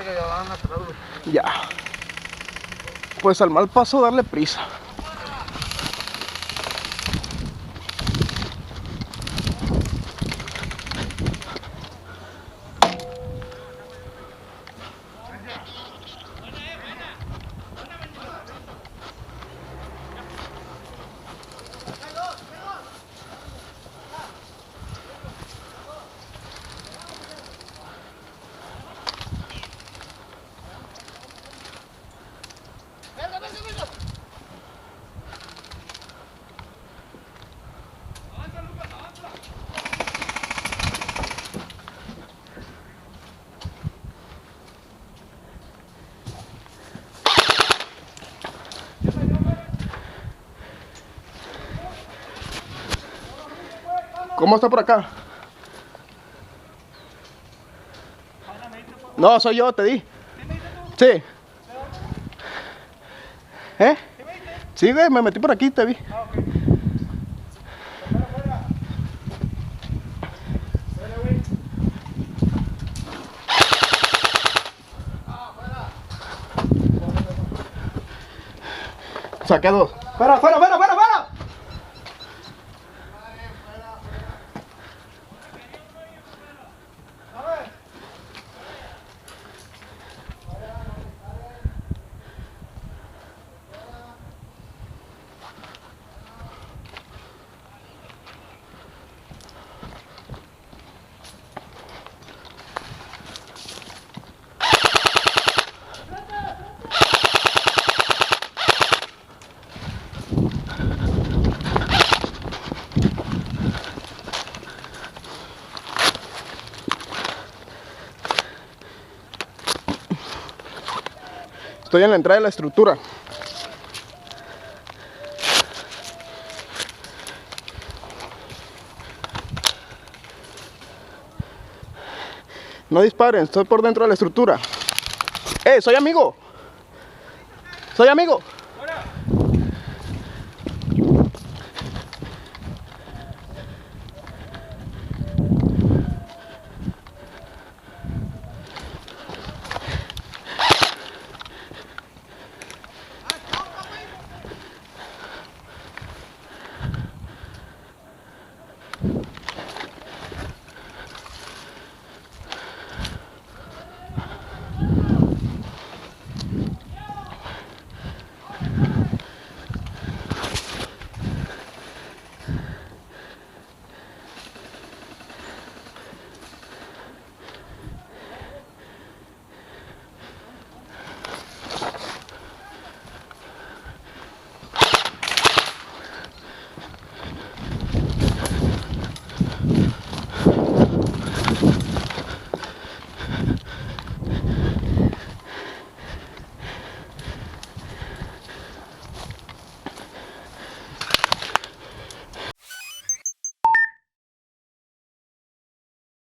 que ya van a cerrar. Ya. Pues al mal paso darle prisa. ¿Cómo está por acá? No, soy yo, te di. Sí. ¿Eh? Sí, güey, me metí por aquí, te vi. Saqué dos. ¡Fuera, fuera, fuera, fuera, fuera! Estoy en la entrada de la estructura. No disparen, estoy por dentro de la estructura. ¡Soy amigo! ¡Soy amigo!